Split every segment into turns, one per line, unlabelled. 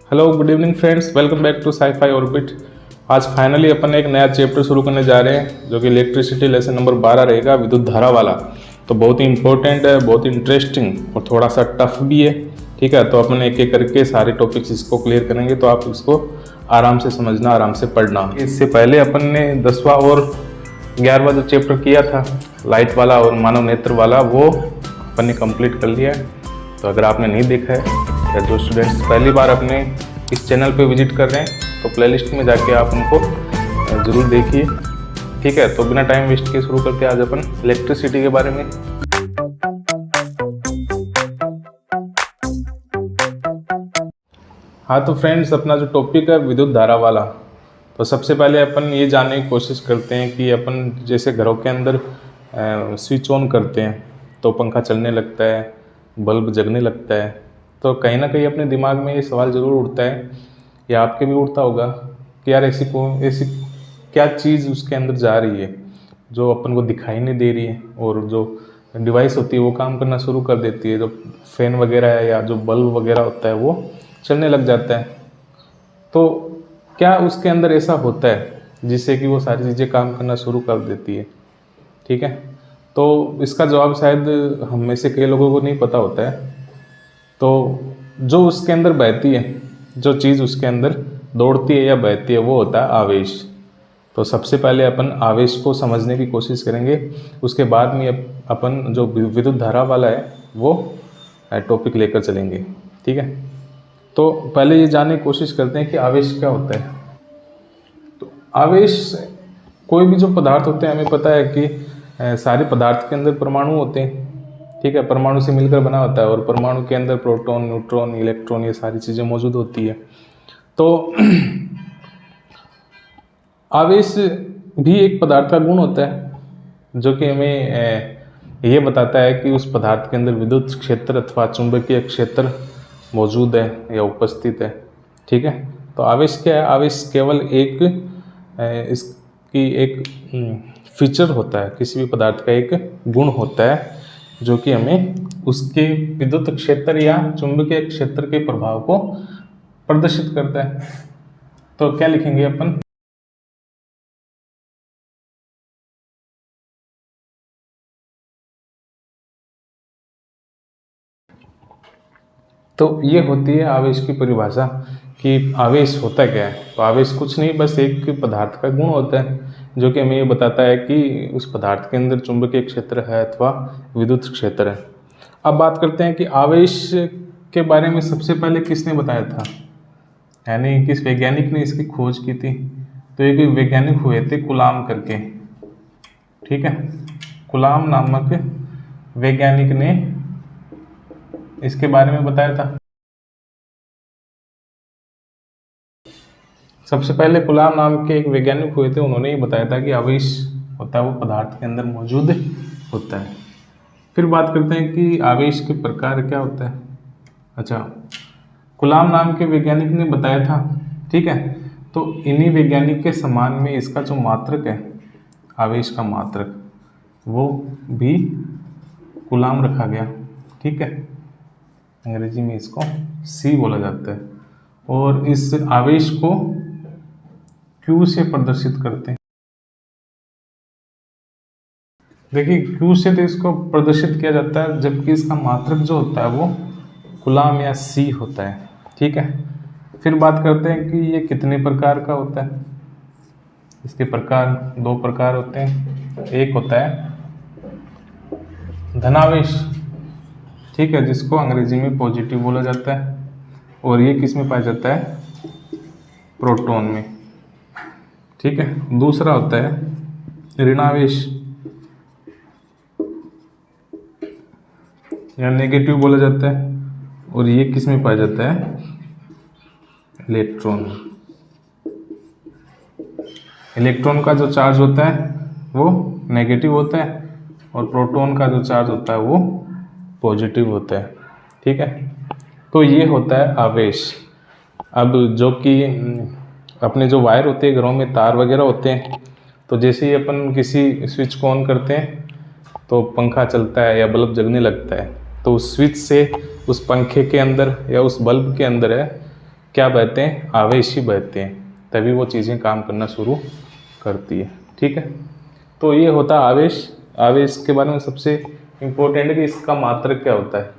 Hello good evening friends, welcome back to sci-fi orbit. आज finally अपन एक नया चैप्टर शुरू करने जा रहे हैं जो कि इलेक्ट्रिसिटी लेसन नंबर 12 रहेगा, विद्युत धारा वाला। तो बहुत ही इंपॉर्टेंट है, बहुत ही इंटरेस्टिंग और थोड़ा सा टफ भी है। ठीक है, तो अपन एक एक करके सारे टॉपिक्स इसको क्लियर करेंगे, तो आप इसको आराम से समझना, आराम से पढ़ना। इससे पहले अपन ने 10वां और 11वां जो चैप्टर किया था लाइट वाला और मानव नेत्र वाला, वो अपन ने कंप्लीट कर लिया है। तो अगर आपने नहीं देखा है या जो स्टूडेंट्स पहली बार अपने इस चैनल पे विजिट कर रहे हैं तो प्लेलिस्ट में जाके आप उनको ज़रूर देखिए। ठीक है, तो बिना टाइम वेस्ट किए शुरू करते हैं आज अपन इलेक्ट्रिसिटी के बारे में। हाँ तो फ्रेंड्स, अपना जो टॉपिक है विद्युत धारा वाला, तो सबसे पहले अपन ये जानने की कोशिश करते हैं कि अपन जैसे घरों के अंदर स्विच ऑन करते हैं तो पंखा चलने लगता है, बल्ब जगने लगता है। तो कहीं ना कहीं अपने दिमाग में ये सवाल ज़रूर उठता है, या आपके भी उठता होगा कि यार ऐसी क्या चीज़ उसके अंदर जा रही है जो अपन को दिखाई नहीं दे रही है, और जो डिवाइस होती है वो काम करना शुरू कर देती है, जो फैन वगैरह है या जो बल्ब वगैरह होता है वो चलने लग जाता है। तो क्या उसके अंदर ऐसा होता है जिससे कि वो सारी चीज़ें काम करना शुरू कर देती है? ठीक है, तो इसका जवाब शायद हम में से कई लोगों को नहीं पता होता है। तो जो उसके अंदर बहती है, जो चीज़ उसके अंदर दौड़ती है या बहती है, वो होता है आवेश। तो सबसे पहले अपन आवेश को समझने की कोशिश करेंगे, उसके बाद में अपन जो विद्युत धारा वाला है वो टॉपिक लेकर चलेंगे। ठीक है, तो पहले ये जानने की कोशिश करते हैं कि आवेश क्या होता है। तो आवेश, कोई भी जो पदार्थ होते हैं, हमें पता है कि सारे पदार्थ के अंदर परमाणु होते हैं। ठीक है, परमाणु से मिलकर बना होता है, और परमाणु के अंदर प्रोटॉन, न्यूट्रॉन, इलेक्ट्रॉन, ये सारी चीज़ें मौजूद होती है। तो आवेश भी एक पदार्थ का गुण होता है जो कि हमें ये बताता है कि उस पदार्थ के अंदर विद्युत क्षेत्र अथवा चुंबकीय क्षेत्र मौजूद है या उपस्थित है। ठीक है, तो आवेश क्या है? आवेश केवल इसकी एक फीचर होता है, किसी भी पदार्थ का एक गुण होता है जो कि हमें उसके विद्युत क्षेत्र या चुंबकीय क्षेत्र के प्रभाव को प्रदर्शित करता है। तो क्या लिखेंगे अपन? तो ये होती है आवेश की परिभाषा कि आवेश होता क्या है। तो आवेश कुछ नहीं, बस एक पदार्थ का गुण होता है जो कि हमें ये बताता है कि उस पदार्थ के अंदर चुंबकीय क्षेत्र है अथवा विद्युत क्षेत्र है। अब बात करते हैं कि आवेश के बारे में सबसे पहले किसने बताया था, यानी किस वैज्ञानिक ने इसकी खोज की थी। तो एक वैज्ञानिक हुए थे कुलाम करके। ठीक है, कुलाम नामक वैज्ञानिक ने इसके बारे में बताया था। सबसे पहले कुलाम नाम के एक वैज्ञानिक हुए थे, उन्होंने ये बताया था कि आवेश होता है वो पदार्थ के अंदर मौजूद होता है। फिर बात करते हैं कि आवेश के प्रकार क्या होता है। अच्छा, कुलाम नाम के वैज्ञानिक ने बताया था। ठीक है, तो इन्हीं वैज्ञानिक के समान में इसका जो मात्रक है, आवेश का मात्रक, वो भी कुलाम रखा गया। ठीक है, अंग्रेजी में इसको C बोला जाता है, और इस आवेश को Q से प्रदर्शित करते हैं। देखिए, Q से तो इसको प्रदर्शित किया जाता है, जबकि इसका मात्रक जो होता है वो कुलाम या C होता है। ठीक है, फिर बात करते हैं कि ये कितने प्रकार का होता है। इसके प्रकार, दो प्रकार होते हैं। एक होता है धनावेश, ठीक है, जिसको अंग्रेजी में पॉजिटिव बोला जाता है, और ये किस में पाया जाता है? प्रोटॉन में। ठीक है, दूसरा होता है ऋणावेश या नेगेटिव बोला जाता है, और ये किस में पाया जाता है? इलेक्ट्रॉन। इलेक्ट्रॉन का जो चार्ज होता है वो नेगेटिव होता है, और प्रोटॉन का जो चार्ज होता है वो पॉजिटिव होता है। ठीक है, तो ये होता है आवेश। अब जो कि अपने जो वायर होते हैं घरों में, तार वगैरह होते हैं, तो जैसे ही अपन किसी स्विच को ऑन करते हैं तो पंखा चलता है या बल्ब जगने लगता है। तो उस स्विच से उस पंखे के अंदर या उस बल्ब के अंदर है क्या बहते हैं, आवेश ही बहते हैं, तभी वो चीज़ें काम करना शुरू करती है। ठीक है, तो ये होता है आवेश। आवेश के बारे में सबसे इम्पोर्टेंट है कि इसका मात्रक क्या होता है।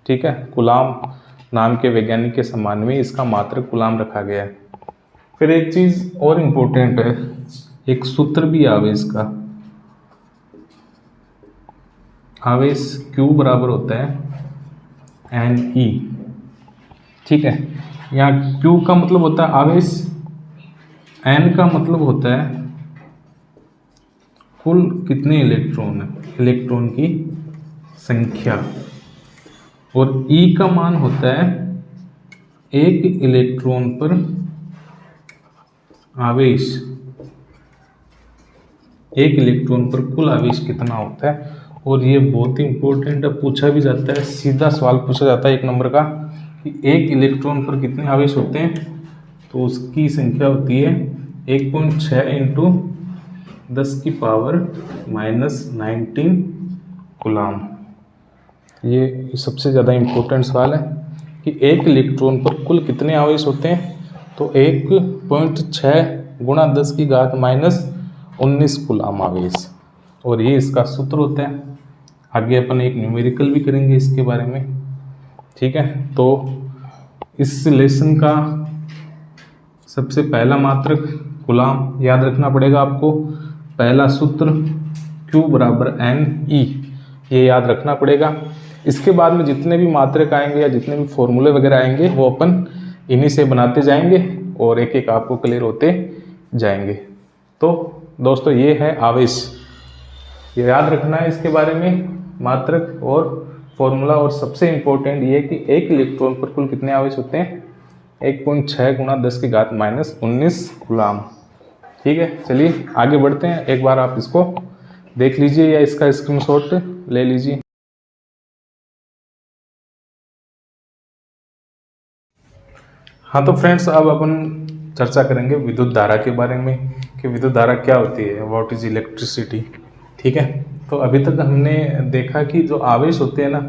ठीक है, कूलाम नाम के वैज्ञानिक के सम्मान में इसका मात्रक कूलाम रखा गया है। फिर एक चीज़ और इम्पोर्टेंट है, एक सूत्र भी आवेश का। आवेश Q बराबर होता है NE। ठीक है, यहाँ Q का मतलब होता है आवेश, N का मतलब होता है कुल कितने इलेक्ट्रॉन है, इलेक्ट्रॉन की संख्या, और E का मान होता है एक इलेक्ट्रॉन पर आवेश, एक इलेक्ट्रॉन पर कुल आवेश कितना होता है। और ये बहुत ही इंपॉर्टेंट है, पूछा भी जाता है, सीधा सवाल पूछा जाता है 1 नंबर का कि एक इलेक्ट्रॉन पर कितने आवेश होते हैं, तो उसकी संख्या होती है 1.6 इंटू 10⁻⁻19 कूलाम। ये सबसे ज़्यादा इम्पोर्टेंट सवाल है कि एक इलेक्ट्रॉन पर कुल कितने आवेश होते हैं, तो 1.6 गुणा 10⁻⁻19 कूलाम आवेश, और ये इसका सूत्र होता है। आगे अपन एक न्यूमेरिकल भी करेंगे इसके बारे में। ठीक है, तो इस लेसन का सबसे पहला मात्रक कूलाम याद रखना पड़ेगा आपको। पहला सूत्र Q बराबर NE, ये याद रखना पड़ेगा। इसके बाद में जितने भी मात्रक आएंगे या जितने भी फॉर्मूले वगैरह आएंगे वो अपन इन्हीं से बनाते जाएंगे और एक एक आपको क्लियर होते जाएंगे। तो दोस्तों ये है आवेश, ये याद रखना है इसके बारे में, मात्रक और फॉर्मूला। और सबसे इम्पोर्टेंट ये है कि एक इलेक्ट्रॉन पर कुल कितने आवेश होते हैं, 1.6 गुणा 10⁻⁻19 कूलाम। ठीक है, चलिए आगे बढ़ते हैं। एक बार आप इसको देख लीजिए या इसका स्क्रीनशॉट ले लीजिए। हाँ तो फ्रेंड्स, अब अपन चर्चा करेंगे विद्युत धारा के बारे में कि विद्युत धारा क्या होती है, व्हाट इज इलेक्ट्रिसिटी। ठीक है, तो अभी तक हमने देखा कि जो आवेश होते हैं ना,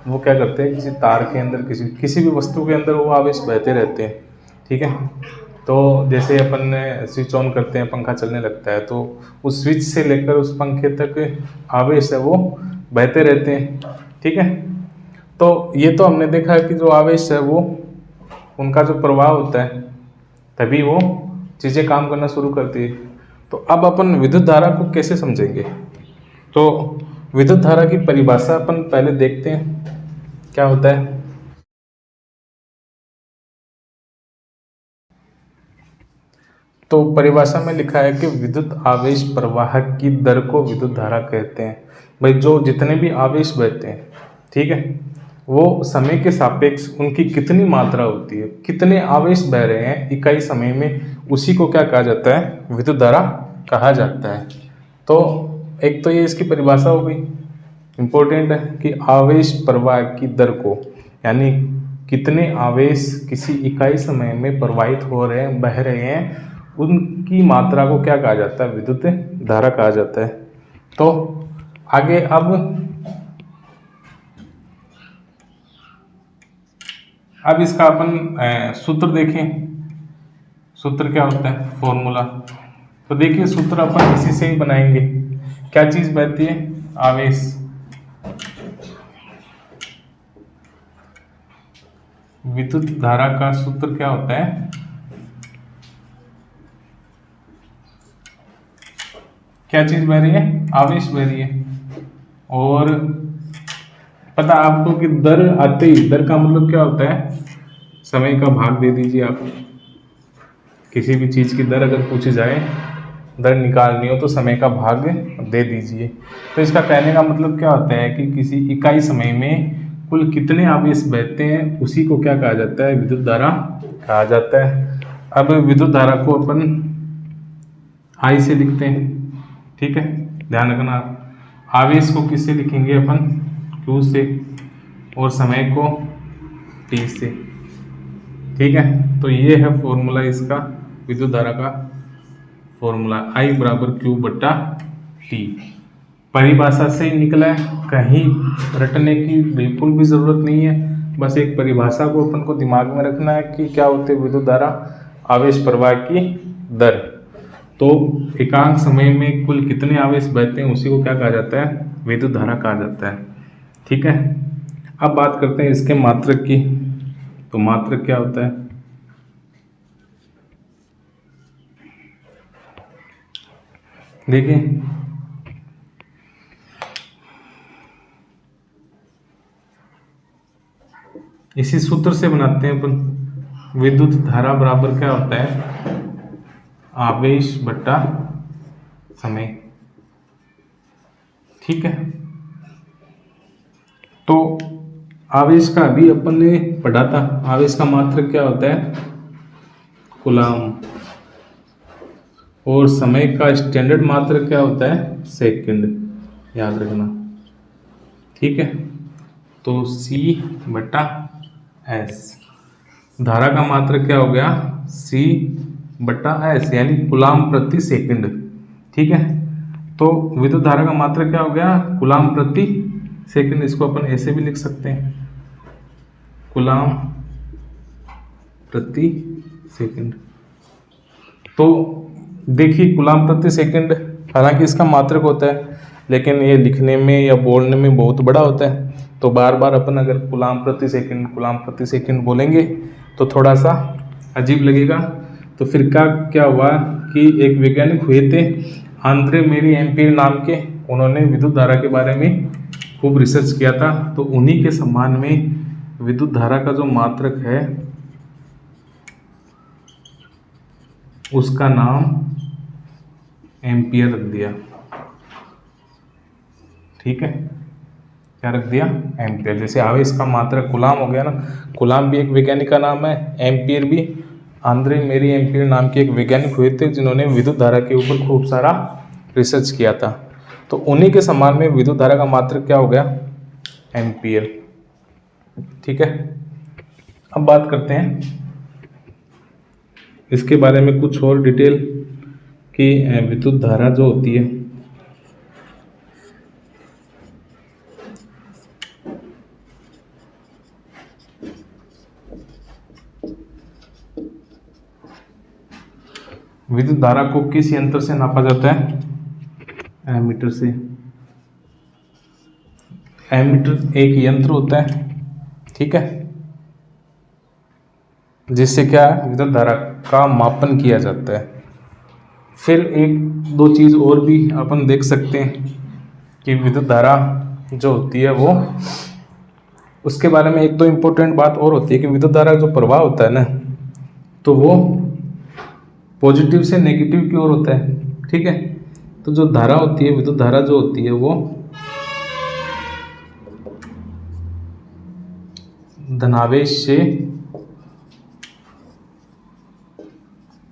वो क्या करते हैं, किसी तार के अंदर, किसी भी वस्तु के अंदर वो आवेश बहते रहते हैं। ठीक है, तो जैसे अपन स्विच ऑन करते हैं, पंखा चलने लगता है, तो उस स्विच से लेकर उस पंखे तक आवेश है वो बहते रहते हैं। ठीक है, तो ये तो हमने देखा है कि जो आवेश है वो, उनका जो प्रवाह होता है तभी वो चीज़ें काम करना शुरू करती है। तो अब अपन विद्युत धारा को कैसे समझेंगे, तो विद्युत धारा की परिभाषा अपन पहले देखते हैं क्या होता है। तो परिभाषा में लिखा है कि विद्युत आवेश प्रवाह की दर को विद्युत धारा कहते हैं। भाई जो जितने भी आवेश बहते हैं, ठीक है, वो समय के सापेक्ष उनकी कितनी मात्रा होती है, कितने आवेश बह रहे हैं इकाई समय में, उसी को क्या कहा जाता है, विद्युत धारा कहा जाता है। तो एक तो ये इसकी परिभाषा हो गई, इम्पोर्टेंट है कि आवेश प्रवाह की दर को, यानी कितने आवेश किसी इकाई समय में प्रवाहित हो रहे हैं, बह रहे हैं, उनकी मात्रा को क्या कहा जाता है, विद्युत धारा कहा जाता है। तो आगे अब इसका अपन सूत्र देखें। सूत्र क्या होता है, फॉर्मूला। तो देखिए सूत्र अपन इसी से ही बनाएंगे। क्या चीज बहती है, आवेश। विद्युत धारा का सूत्र क्या होता है, क्या चीज बह रही है, आवेश बह रही है। और पता आपको कि दर आते ही, दर का मतलब क्या होता है, समय का भाग दे दीजिए आप। किसी भी चीज की दर अगर पूछी जाए, दर निकालनी हो तो समय का भाग दे दीजिए। तो इसका कहने का मतलब क्या होता है कि किसी इकाई समय में कुल कितने आवेश बहते हैं, उसी को क्या कहा जाता है, विद्युत धारा कहा जाता है। अब विद्युत धारा को अपन I से लिखते हैं। ठीक है, ध्यान रखना आप, आवेश को किससे लिखेंगे अपन, Q से, और समय को T से। ठीक है, तो ये है फॉर्मूला इसका, विद्युत धारा का फॉर्मूला, I बराबर Q बट्टा T। परिभाषा से ही निकला है, कहीं रटने की बिल्कुल भी ज़रूरत नहीं है। बस एक परिभाषा को अपन को दिमाग में रखना है कि क्या होती है विद्युत धारा, आवेश प्रवाह की दर। तो एकांक समय में कुल कितने आवेश बहते हैं उसी को क्या कहा जाता है, विद्युत धारा कहा जाता है। ठीक है, अब बात करते हैं इसके मात्रक की। तो मात्रक क्या होता है, देखिए इसी सूत्र से बनाते हैं अपन। विद्युत धारा बराबर क्या होता है, आवेश बटा समय। ठीक है, तो आवेश का अभी अपन ने पढ़ा था, आवेश का मात्रक क्या होता है, कूलाम, और समय का स्टैंडर्ड मात्रक क्या होता है, सेकंड, याद रखना। ठीक है, तो C बटा S। धारा का मात्रक क्या हो गया, C बटा S, यानी कूलाम प्रति सेकंड। ठीक है, तो विद्युत धारा का मात्रक क्या हो गया, कूलाम प्रति सेकंड। इसको अपन ऐसे भी लिख सकते हैं, कूलाम प्रति सेकंड। तो देखिए कूलाम प्रति सेकंड, हालांकि इसका मात्रक होता है, लेकिन ये लिखने में या बोलने में बहुत बड़ा होता है। तो बार बार अपन अगर कूलाम प्रति सेकंड बोलेंगे तो थोड़ा सा अजीब लगेगा। तो फिर क्या हुआ कि एक वैज्ञानिक हुए थे आंद्रे मेरी एम्पीयर नाम के, उन्होंने विद्युत धारा के बारे में खूब रिसर्च किया था। तो उन्हीं के सम्मान में विद्युत धारा का जो मात्रक है उसका नाम एम्पियर रख दिया। ठीक है, क्या रख दिया, एम्पियर। जैसे आवेश का मात्रक कूलाम हो गया ना, कूलाम भी एक वैज्ञानिक का नाम है, एम्पियर भी आंद्रे मेरी एम्पियर नाम के एक वैज्ञानिक हुए थे जिन्होंने विद्युत धारा के ऊपर खूब सारा रिसर्च किया था। तो उन्हीं के सम्मान में विद्युत धारा का मात्रक क्या हो गया, एम्पियर। ठीक है, अब बात करते हैं इसके बारे में कुछ और डिटेल कि विद्युत धारा जो होती है विद्युत धारा को किस यंत्र से नापा जाता है, एमीटर से। एमीटर एक यंत्र होता है, ठीक है, जिससे क्या विद्युत धारा का मापन किया जाता है। फिर एक दो चीज़ और भी अपन देख सकते हैं कि विद्युत धारा जो होती है वो, उसके बारे में एक दो इम्पोर्टेंट बात और होती है कि विद्युत धारा जो प्रवाह होता है ना, तो वो पॉजिटिव से नेगेटिव की ओर होता है। ठीक है, तो जो धारा होती है, विद्युत धारा जो होती है वो धनावेश से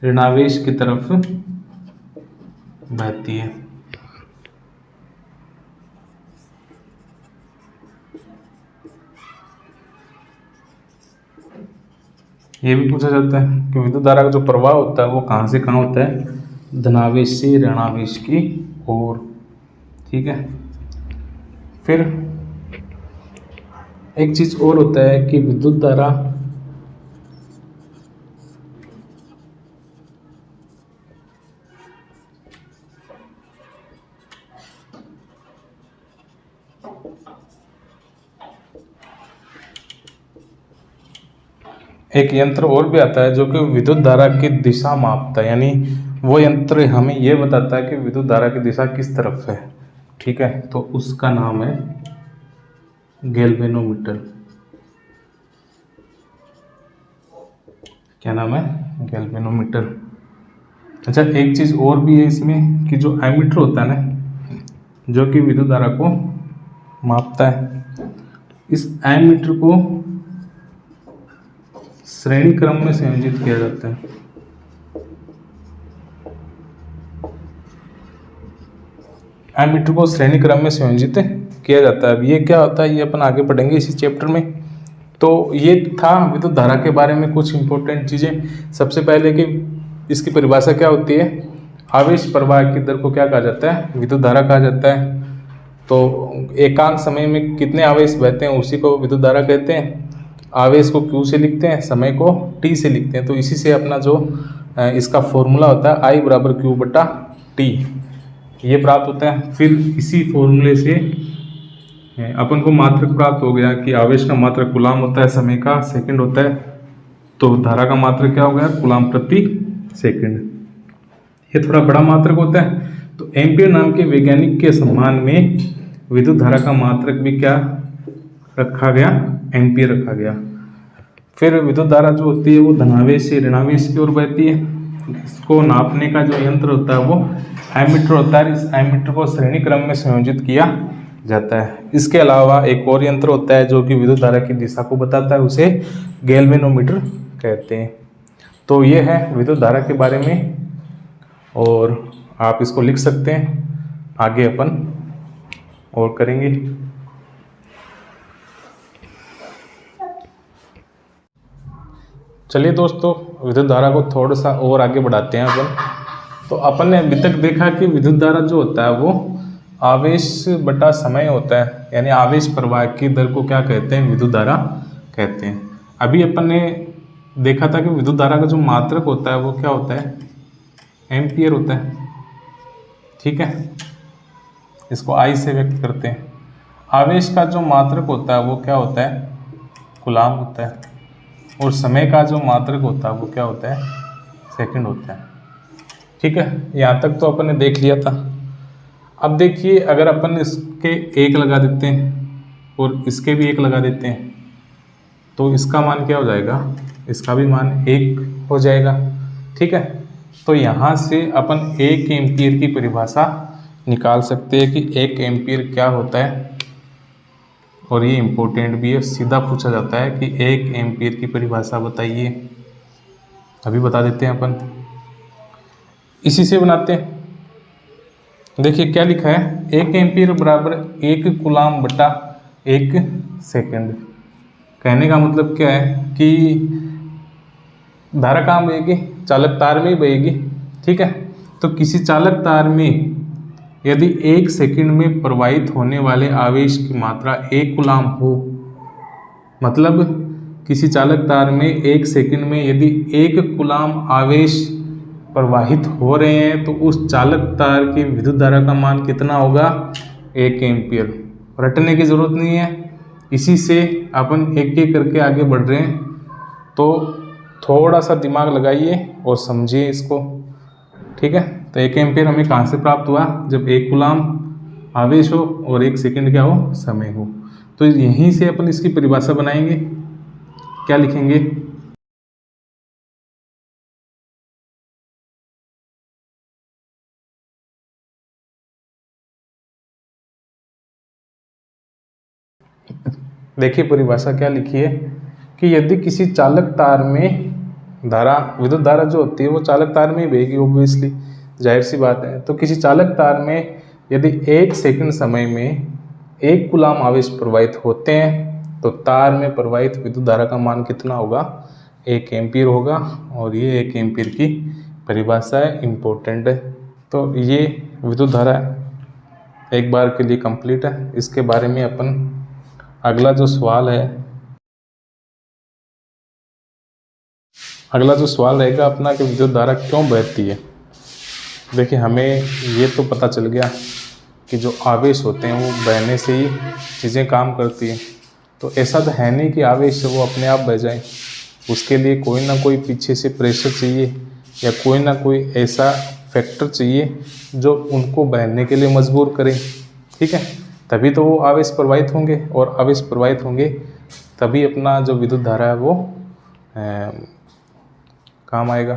ऋणावेश की तरफ बहती है। ये भी पूछा जाता है कि विद्युत धारा का जो प्रवाह होता है वो कहाँ से कहाँ होता है, धनावेश से ऋणावेश की ओर। ठीक है, फिर एक चीज और होता है कि विद्युत धारा एक यंत्र और भी आता है जो कि विद्युत धारा की दिशा मापता है, यानी वो यंत्र हमें ये बताता है कि विद्युत धारा की दिशा किस तरफ है। ठीक है, तो उसका नाम है गैल्वेनोमीटर। क्या नाम है, गैल्वेनोमीटर। अच्छा, एक चीज और भी है इसमें कि जो एमीटर होता है ना, जो कि विद्युत धारा को मापता है, इस एमीटर को श्रेणी क्रम में संयोजित किया जाता है। एमीटर को श्रेणी क्रम में संयोजित किया जाता है। अब ये क्या होता है ये अपन आगे पढ़ेंगे इसी चैप्टर में। तो ये था विद्युत धारा के बारे में कुछ इंपॉर्टेंट चीज़ें। सबसे पहले कि इसकी परिभाषा क्या होती है, आवेश प्रवाह की दर को क्या कहा जाता है, विद्युत धारा कहा जाता है। तो एकांक समय में कितने आवेश बहते हैं उसी को विद्युत धारा कहते हैं। आवेश को Q से लिखते हैं, समय को T से लिखते हैं। तो इसी से अपना जो इसका फॉर्मूला होता है I बराबर Q/T ये प्राप्त होता है। फिर इसी फॉर्मूले से अपन को मात्रक प्राप्त हो गया कि आवेश का मात्रक कूलाम होता है, समय का सेकंड होता है, तो धारा का मात्रक क्या हो गया, कूलाम प्रति सेकंड। ये थोड़ा बड़ा मात्रक होता है। तो एम्पियर नाम के वैज्ञानिक के सम्मान में विद्युत धारा का मात्रक भी क्या रखा गया, एम्पियर रखा गया। फिर विद्युत धारा जो होती है वो धनावेश से ऋणावेश की ओर बहती है। इसको नापने का जो यंत्र होता है वो एमीटर होता है। इस एमीटर को श्रेणी क्रम में संयोजित किया जाता है। इसके अलावा एक और यंत्र होता है जो कि विद्युत धारा की दिशा को बताता है, उसे गैल्वेनोमीटर कहते हैं। तो ये है विद्युत धारा के बारे में, और आप इसको लिख सकते हैं। आगे अपन और करेंगे। चलिए दोस्तों, विद्युत धारा को थोड़ा सा और आगे बढ़ाते हैं अपन। तो अपन ने अभी तक देखा कि विद्युत धारा जो होता है वो आवेश बटा समय होता है, यानी आवेश प्रवाह की दर को क्या कहते हैं, विद्युत धारा कहते हैं। अभी अपन ने देखा था कि विद्युत धारा का जो मात्रक होता है वो क्या होता है, एम्पियर होता है। ठीक है, इसको I से व्यक्त करते हैं। आवेश का जो मात्रक होता है वो क्या होता है, कूलाम होता है, और समय का जो मात्रक होता है वो क्या होता है, सेकंड होता है। ठीक है, यहाँ तक तो अपन ने देख लिया था। अब देखिए, अगर अपन इसके 1 लगा देते हैं और इसके भी 1 लगा देते हैं तो इसका मान क्या हो जाएगा, इसका भी मान 1 हो जाएगा। ठीक है, तो यहाँ से अपन 1 एम्पियर की परिभाषा निकाल सकते हैं कि 1 एम्पियर क्या होता है। और ये इम्पोर्टेंट भी है, सीधा पूछा जाता है कि 1 एम्पियर की परिभाषा बताइए। अभी बता देते हैं अपन, इसी से बनाते हैं। देखिए क्या लिखा है, 1 एम्पियर बराबर 1 कूलाम बटा 1 सेकंड। कहने का मतलब क्या है कि धारा कहाँ बहेगी, चालक तार में ही बहेगी। ठीक है, तो किसी चालक तार में यदि 1 सेकंड में प्रवाहित होने वाले आवेश की मात्रा 1 कूलाम हो, मतलब किसी चालक तार में 1 सेकंड में यदि 1 कूलाम आवेश प्रवाहित हो रहे हैं तो उस चालक तार की विद्युत धारा का मान कितना होगा, 1 एम्पियर। रटने की ज़रूरत नहीं है, इसी से अपन एक एक करके आगे बढ़ रहे हैं। तो थोड़ा सा दिमाग लगाइए और समझिए इसको। ठीक है, तो 1 एम्पियर हमें कहाँ से प्राप्त हुआ, जब 1 कूलाम आवेश हो और 1 सेकंड क्या हो, समय हो। तो यहीं से अपन इसकी परिभाषा बनाएंगे। क्या लिखेंगे, देखिए परिभाषा क्या लिखी है कि यदि किसी चालक तार में धारा, विद्युत धारा जो होती है वो चालक तार में ही बहेगी, ऑब्वियसली जाहिर सी बात है। तो किसी चालक तार में यदि 1 सेकंड समय में 1 कूलाम आवेश प्रवाहित होते हैं तो तार में प्रवाहित विद्युत धारा का मान कितना होगा, 1 एम्पियर होगा। और ये 1 एम्पियर की परिभाषा है, इम्पोर्टेंट है। तो ये विद्युत धारा एक बार के लिए कंप्लीट है। इसके बारे में अपन अगला जो सवाल रहेगा अपना कि विद्युत धारा क्यों बहती है। देखिए, हमें ये तो पता चल गया कि जो आवेश होते हैं वो बहने से ही चीज़ें काम करती हैं। तो ऐसा तो है नहीं कि आवेश वो अपने आप बह जाए, उसके लिए कोई ना कोई पीछे से प्रेशर चाहिए या कोई ना कोई ऐसा फैक्टर चाहिए जो उनको बहने के लिए मजबूर करे। ठीक है, तभी तो वो आवेश प्रवाहित होंगे, और आवेश प्रवाहित होंगे तभी अपना जो विद्युत धारा है वो काम आएगा।